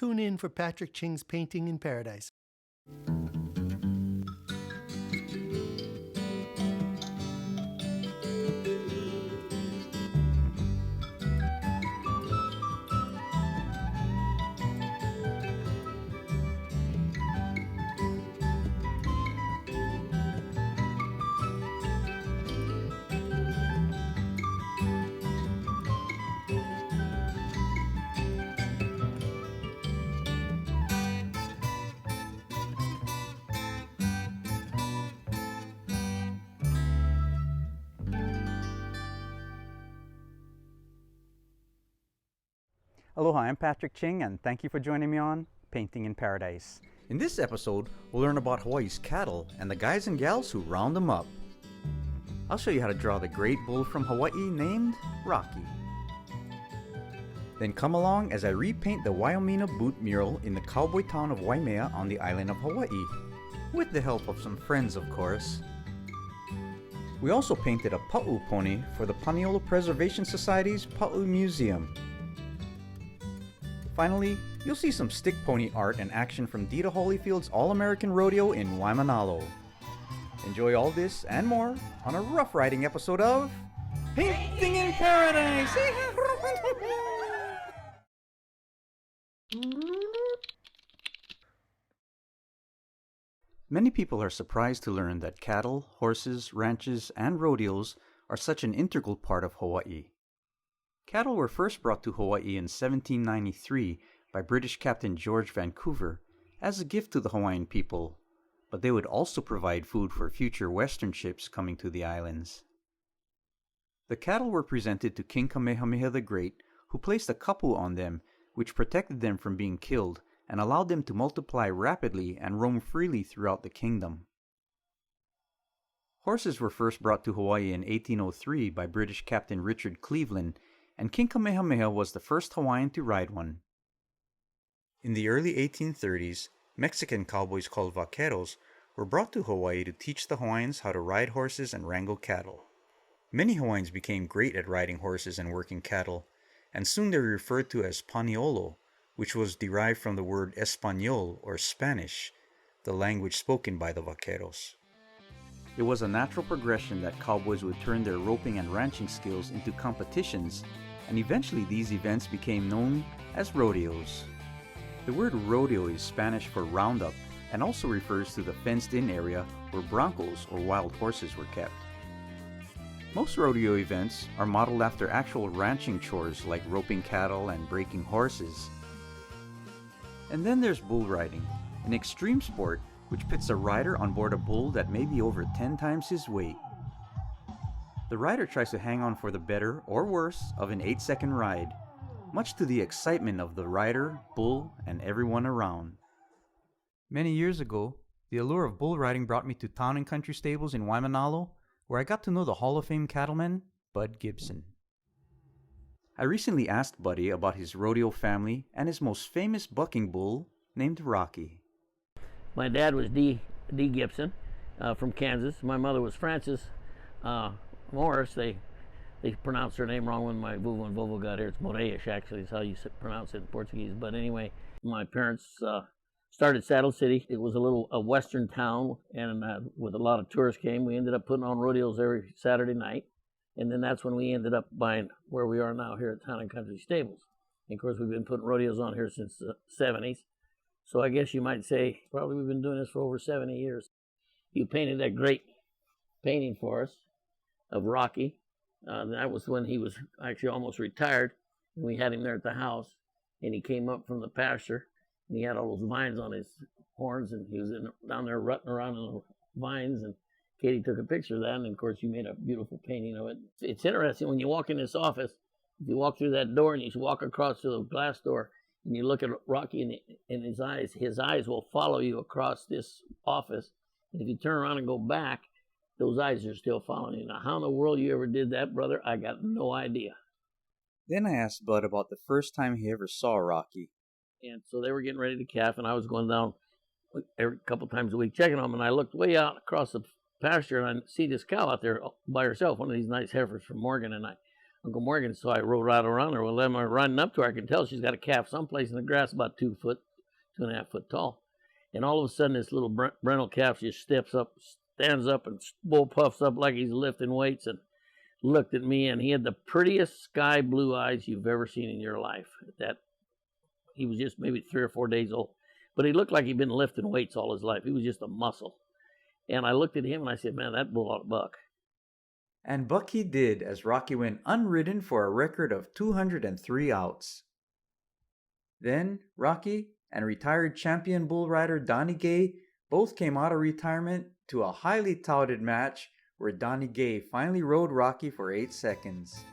tune in for Patrick Ching's Painting in Paradise. Aloha, I'm Patrick Ching, and thank you for joining me on Painting in Paradise. In this episode, we'll learn about Hawaii's cattle and the guys and gals who round them up. I'll show you how to draw the great bull from Hawaii named Rocky. Then come along as I repaint the Waiomina Boot mural in the cowboy town of Waimea on the island of Hawaii, with the help of some friends, of course. We also painted a Pa'u pony for the Paniolo Preservation Society's Pa'u Museum. Finally, you'll see some stick pony art and action from Dita Holifield's All-American Rodeo in Waimānalo. Enjoy all this and more on a rough riding episode of Painting in Paradise! Many people are surprised to learn that cattle, horses, ranches, and rodeos are such an integral part of Hawaii. Cattle were first brought to Hawaii in 1793 by British Captain George Vancouver as a gift to the Hawaiian people, but they would also provide food for future Western ships coming to the islands. The cattle were presented to King Kamehameha the Great, who placed a kapu on them, which protected them from being killed and allowed them to multiply rapidly and roam freely throughout the kingdom. Horses were first brought to Hawaii in 1803 by British Captain Richard Cleveland, and King Kamehameha was the first Hawaiian to ride one. In the early 1830s, Mexican cowboys called vaqueros were brought to Hawaii to teach the Hawaiians how to ride horses and wrangle cattle. Many Hawaiians became great at riding horses and working cattle, and soon they were referred to as paniolo, which was derived from the word Espanol or Spanish, the language spoken by the vaqueros. It was a natural progression that cowboys would turn their roping and ranching skills into competitions, and eventually these events became known as rodeos. The word rodeo is Spanish for roundup and also refers to the fenced-in area where broncos or wild horses were kept. Most rodeo events are modeled after actual ranching chores like roping cattle and breaking horses. And then there's bull riding, an extreme sport which pits a rider on board a bull that may be over 10 times his weight. The rider tries to hang on for the better or worse of an 8-second ride, much to the excitement of the rider, bull, and everyone around. Many years ago, the allure of bull riding brought me to Town and Country Stables in Waimānalo, where I got to know the Hall of Fame cattleman, Bud Gibson. I recently asked Buddy about his rodeo family and his most famous bucking bull named Rocky. My dad was D. Gibson from Kansas. My mother was Frances Morris. They pronounced her name wrong when my vuvu and vovo got here. It's Moreish, actually, is how you pronounce it in Portuguese. But anyway, my parents started Saddle City. It was a western town, and with a lot of tourists came, we ended up putting on rodeos every Saturday night. And then that's when we ended up buying where we are now here at Town and Country Stables. And of course, we've been putting rodeos on here since the 70s. So I guess you might say probably we've been doing this for over 70 years. You painted that great painting for us of Rocky. That was when he was actually almost retired. And we had him there at the house. And he came up from the pasture. And he had all those vines on his horns. And he was down there rutting around in the vines. And Katie took a picture of that. And, of course, you made a beautiful painting of it. It's interesting when you walk in this office. If you walk through that door and you walk across to the glass door, and you look at Rocky in his eyes will follow you across this office. And if you turn around and go back, those eyes are still following you. Now, how in the world you ever did that, brother, I got no idea. Then I asked Bud about the first time he ever saw Rocky. And so they were getting ready to calf, and I was going down every couple times a week checking on them. And I looked way out across the pasture, and I see this cow out there by herself, one of these nice heifers from Morgan. And Uncle Morgan. So I rode right around her. Well, then I'm running up to her. I can tell she's got a calf someplace in the grass about 2.5 foot tall. And all of a sudden, this little brindle calf just stands up, and bull puffs up like he's lifting weights and looked at me. And he had the prettiest sky blue eyes you've ever seen in your life. He was just maybe 3 or 4 days old, but he looked like he'd been lifting weights all his life. He was just a muscle. And I looked at him and I said, man, that bull ought to buck. And buck he did, as Rocky went unridden for a record of 203 outs. Then Rocky and retired champion bull rider Donnie Gay both came out of retirement to a highly touted match where Donnie Gay finally rode Rocky for 8 seconds.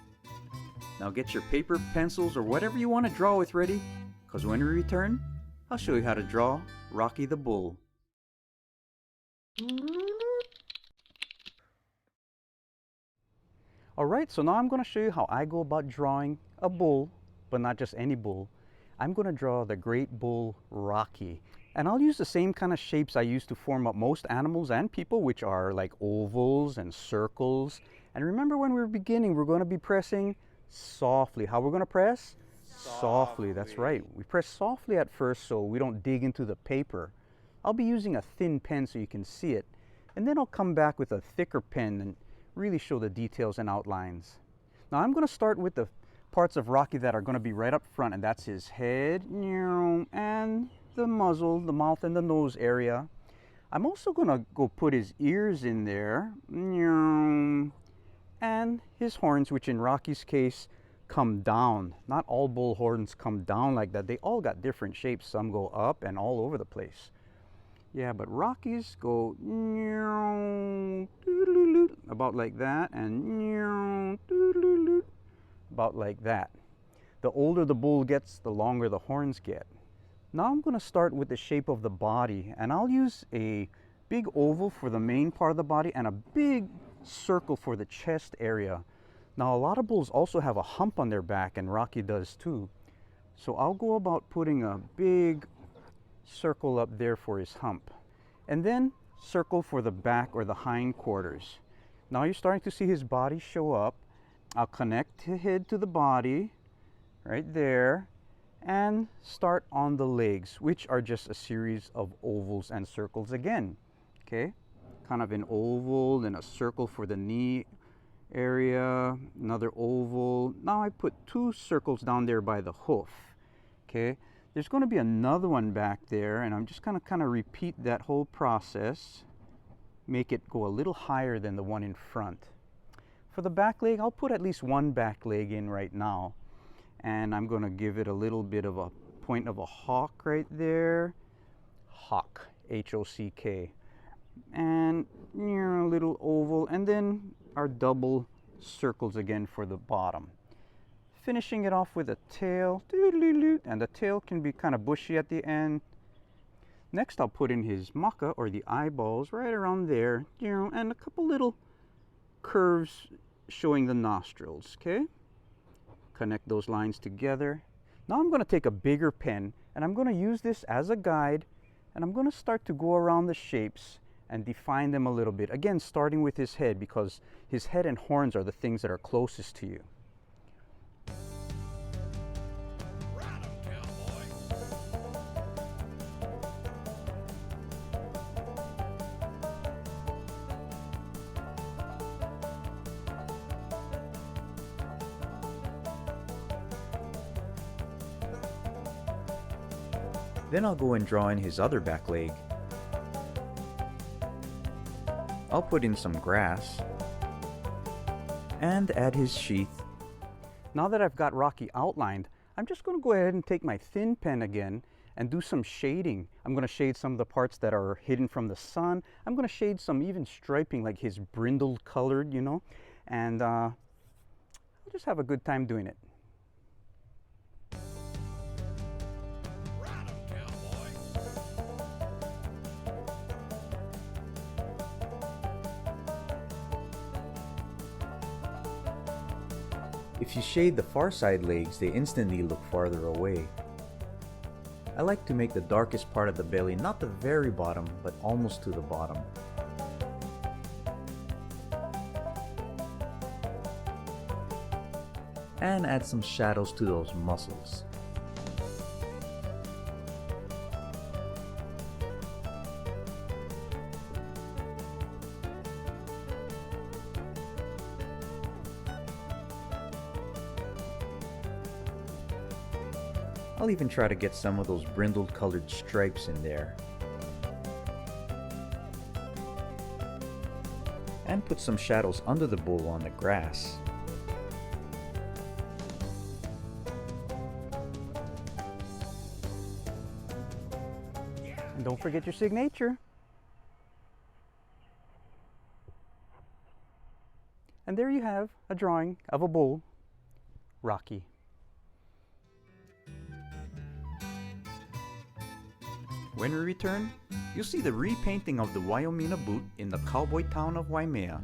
Now get your paper, pencils, or whatever you want to draw with ready, because when we return, I'll show you how to draw Rocky the Bull. Alright, so now I'm going to show you how I go about drawing a bull, but not just any bull. I'm going to draw the great bull Rocky. And I'll use the same kind of shapes I use to form up most animals and people, which are like ovals and circles. And remember, when we were beginning, we're going to be pressing softly. How we're going to press? Softly, that's right. We press softly at first so we don't dig into the paper. I'll be using a thin pen so you can see it. And then I'll come back with a thicker pen and really show the details and outlines. Now I'm going to start with the parts of Rocky that are going to be right up front, and that's his head and the muzzle, the mouth and the nose area. I'm also going to go put his ears in there and his horns, which in Rocky's case come down. Not all bull horns come down like that. They all got different shapes. Some go up and all over the place. Yeah, but Rocky's go about like that and about like that. The older the bull gets, the longer the horns get. Now I'm going to start with the shape of the body, and I'll use a big oval for the main part of the body and a big circle for the chest area. Now a lot of bulls also have a hump on their back, and Rocky does too. So I'll go about putting a big circle up there for his hump, and then circle for the back or the hind quarters. Now you're starting to see his body show up. I'll connect the head to the body right there and start on the legs, which are just a series of ovals and circles again. Okay, kind of an oval, then a circle for the knee area, another oval. Now I put 2 circles down there by the hoof. Okay, there's going to be another one back there, and I'm just going to kind of repeat that whole process, make it go a little higher than the one in front. For the back leg, I'll put at least 1 back leg in right now, and I'm going to give it a little bit of a point of a hawk right there. Hawk, H-O-C-K. And a little oval, and then our double circles again for the bottom. Finishing it off with a tail, and the tail can be kind of bushy at the end. Next I'll put in his maka, or the eyeballs, right around there, and a couple little curves showing the nostrils. Okay, connect those lines together. Now I'm going to take a bigger pen, and I'm going to use this as a guide, and I'm going to start to go around the shapes and define them a little bit. Again, starting with his head, because his head and horns are the things that are closest to you. Then I'll go and draw in his other back leg. I'll put in some grass and add his sheath. Now that I've got Rocky outlined, I'm just going to go ahead and take my thin pen again and do some shading. I'm going to shade some of the parts that are hidden from the sun. I'm going to shade some even striping, like his brindle colored, and I'll just have a good time doing it. If you shade the far side legs, they instantly look farther away. I like to make the darkest part of the belly not the very bottom, but almost to the bottom. and add some shadows to those muscles. I'll even try to get some of those brindled colored stripes in there. And put some shadows under the bull on the grass. And don't forget your signature. And there you have a drawing of a bull, Rocky. When we return, you'll see the repainting of the Waiomina Boot in the cowboy town of Waimea.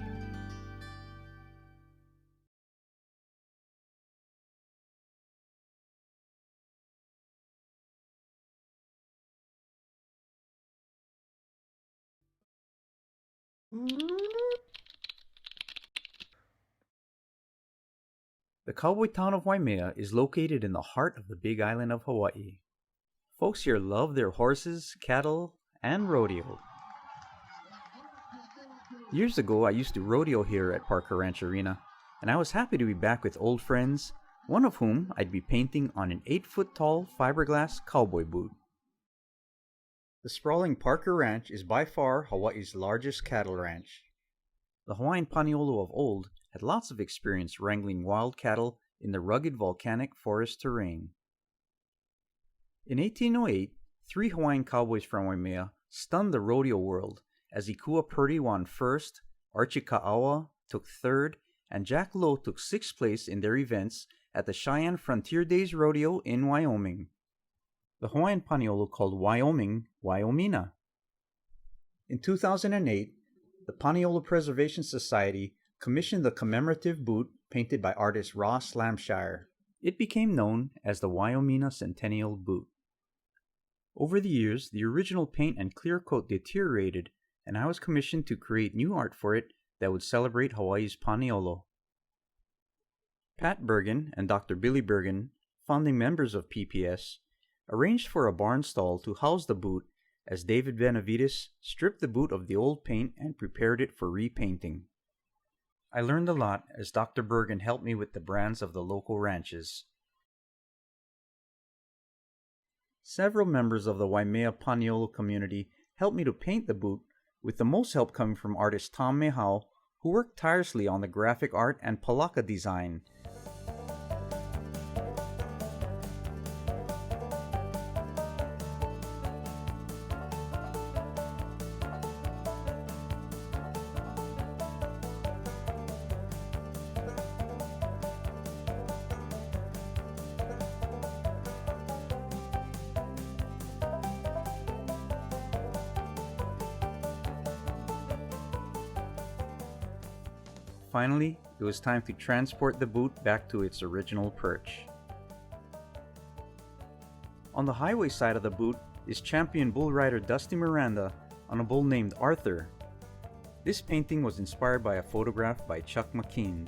The cowboy town of Waimea is located in the heart of the Big Island of Hawaii. Folks here love their horses, cattle, and rodeo. Years ago, I used to rodeo here at Parker Ranch Arena, and I was happy to be back with old friends, one of whom I'd be painting on an 8-foot-tall fiberglass cowboy boot. The sprawling Parker Ranch is by far Hawaii's largest cattle ranch. The Hawaiian paniolo of old had lots of experience wrangling wild cattle in the rugged volcanic forest terrain. In 1808, 3 Hawaiian cowboys from Waimea stunned the rodeo world as Ikua Purdy won first, Archie Ka'awa took third, and Jack Lowe took 6th place in their events at the Cheyenne Frontier Days Rodeo in Wyoming. The Hawaiian paniolo called Wyoming, Waiomina. In 2008, the Paniolo Preservation Society commissioned the commemorative boot painted by artist Ross Lampshire. It became known as the Waiomina Centennial Boot. Over the years, the original paint and clear coat deteriorated, and I was commissioned to create new art for it that would celebrate Hawaii's paniolo. Pat Bergen and Dr. Billy Bergen, founding members of PPS, arranged for a barn stall to house the boot as David Benavides stripped the boot of the old paint and prepared it for repainting. I learned a lot as Dr. Bergen helped me with the brands of the local ranches. Several members of the Waimea Paniolo community helped me to paint the boot, with the most help coming from artist Tom Mehau, who worked tirelessly on the graphic art and palaka design. Finally, it was time to transport the boot back to its original perch. On the highway side of the boot is champion bull rider Dusty Miranda on a bull named Arthur. This painting was inspired by a photograph by Chuck McKean.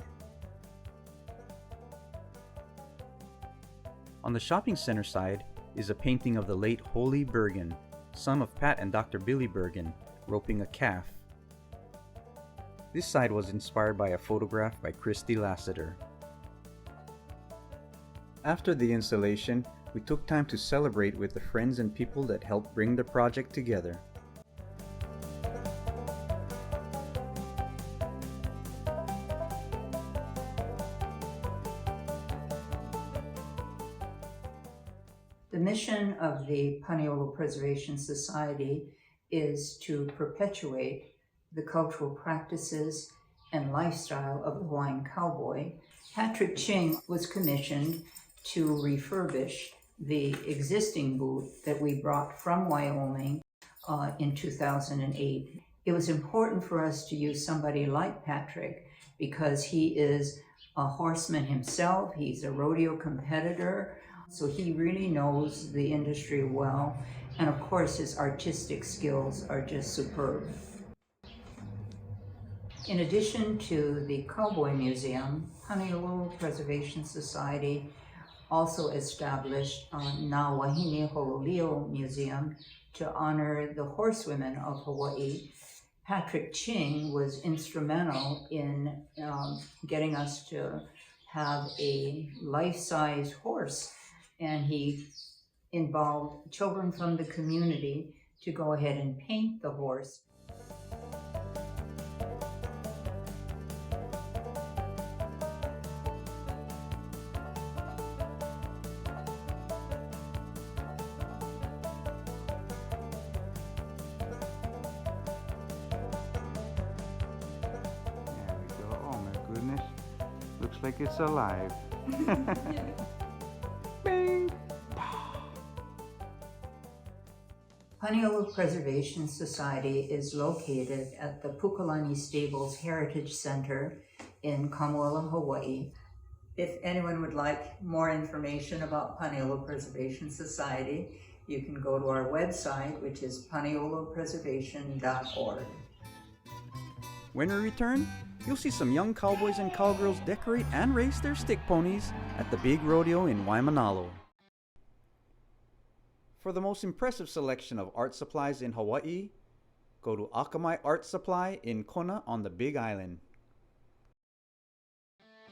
On the shopping center side is a painting of the late Holy Bergen, son of Pat and Dr. Billy Bergen, roping a calf. This side was inspired by a photograph by Christy Lassiter. After the installation, we took time to celebrate with the friends and people that helped bring the project together. The mission of the Paniolo Preservation Society is to perpetuate the cultural practices and lifestyle of the Hawaiian cowboy. Patrick Ching was commissioned to refurbish the existing boot that we brought from Wyoming in 2008. It was important for us to use somebody like Patrick because he is a horseman himself, he's a rodeo competitor, so he really knows the industry well, and of course his artistic skills are just superb. In addition to the Cowboy Museum, Paniolo Preservation Society also established Na Wahine Hololeo Museum to honor the horsewomen of Hawaii. Patrick Ching was instrumental in getting us to have a life-size horse, and he involved children from the community to go ahead and paint the horse. Looks like it's alive. Bing! Paniolo Preservation Society is located at the Pukalani Stables Heritage Center in Kamuela, Hawaii. If anyone would like more information about Paniolo Preservation Society, you can go to our website, which is paniolopreservation.org. When we return, you'll see some young cowboys and cowgirls decorate and race their stick ponies at the Big Rodeo in Waimānalo. For the most impressive selection of art supplies in Hawaii, go to Akamai Art Supply in Kona on the Big Island.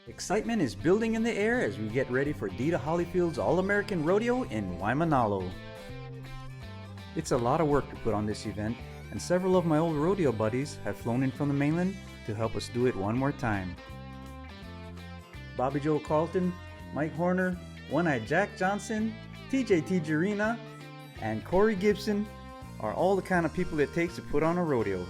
Excitement is building in the air as we get ready for Dita Holifield's All-American Rodeo in Waimānalo. It's a lot of work to put on this event, and several of my old rodeo buddies have flown in from the mainland to help us do it one more time. Bobby Joe Carlton, Mike Horner, One-Eyed Jack Johnson, TJ Tijerina, and Corey Gibson are all the kind of people it takes to put on a rodeo.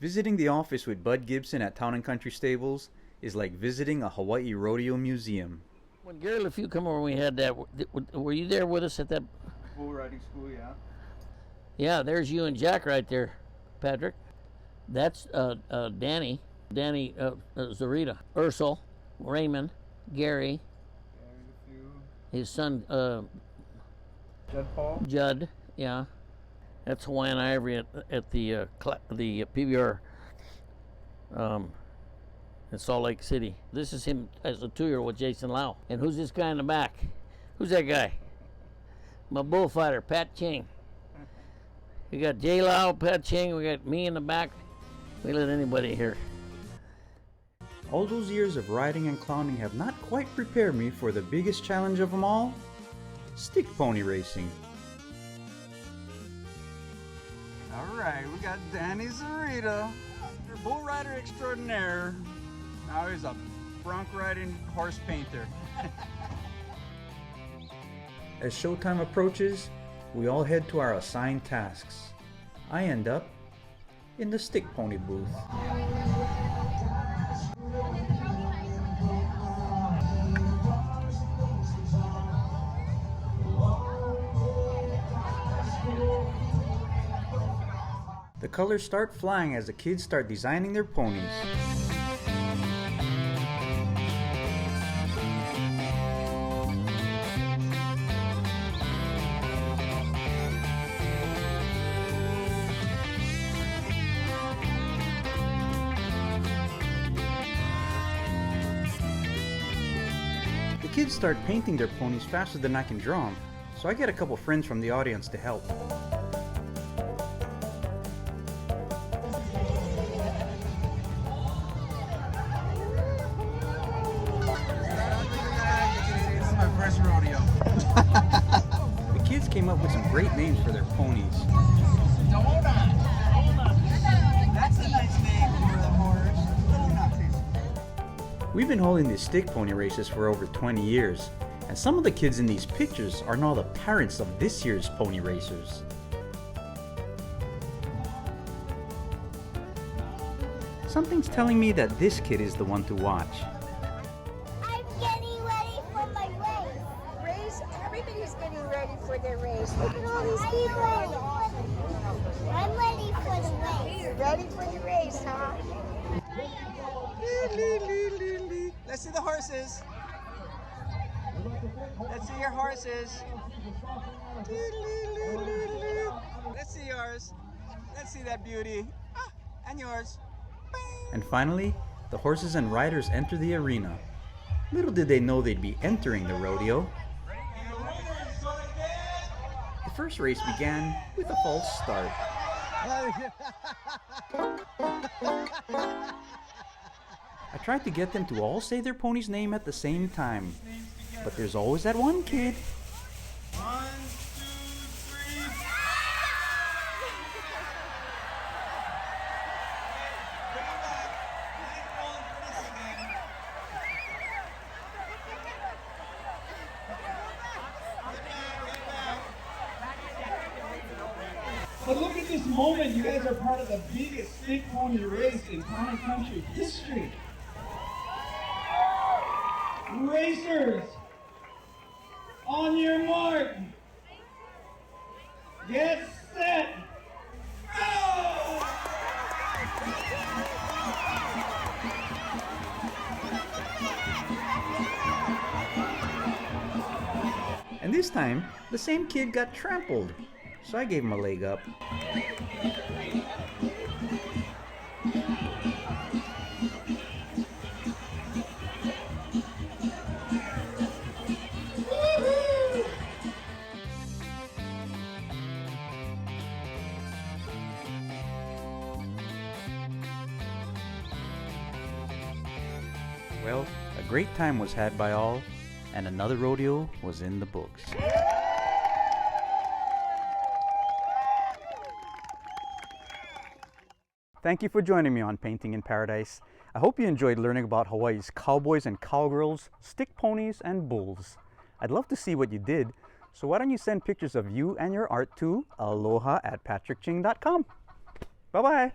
Visiting the office with Bud Gibson at Town & Country Stables is like visiting a Hawaii rodeo museum. When Gary LeFew come over, we had that. Were you there with us at that? Bull riding school, yeah. Yeah, there's you and Jack right there, Patrick. That's Danny Zarita, Ursel, Raymond, Gary, his son, Judd, yeah. That's Hawaiian Ivory at the PBR in Salt Lake City. This is him as a 2-year-old with Jason Lau. And who's this guy in the back? Who's that guy? My bullfighter, Pat Ching. We got Jay Lau, Pat Ching, we got me in the back. We let anybody here. All those years of riding and clowning have not quite prepared me for the biggest challenge of them all, stick pony racing. Alright, we got Danny Zarita, your bull rider extraordinaire. Now he's a bronc riding horse painter. As showtime approaches, we all head to our assigned tasks. I end up in the stick pony booth. The colors start flying as the kids start designing their ponies. The kids start painting their ponies faster than I can draw them, so I get a couple friends from the audience to help. Rodeo. The kids came up with some great names for their ponies. Now, hold on. That's a nice name for the horse. We've been holding these stick pony races for over 20 years, and some of the kids in these pictures are now the parents of this year's pony racers. Something's telling me that this kid is the one to watch. Everybody's getting ready for their race. Look at all these people. I'm ready for the race. You're ready for the race, huh? Let's see the horses. Let's see your horses. Let's see yours. Let's see that beauty. Ah, and yours. And finally, the horses and riders enter the arena. Little did they know they'd be entering the rodeo. The first race began with a false start. I tried to get them to all say their pony's name at the same time, but there's always that one kid. 1, 2, 3. But look at this moment. You guys are part of the biggest stick pony race in common country history. Racers, on your mark, get set, go! And this time, the same kid got trampled, so I gave him a leg up. Well, a great time was had by all, and another rodeo was in the books. Thank you for joining me on Painting in Paradise. I hope you enjoyed learning about Hawaii's cowboys and cowgirls, stick ponies, and bulls. I'd love to see what you did, so why don't you send pictures of you and your art to aloha@patrickching.com. Bye-bye!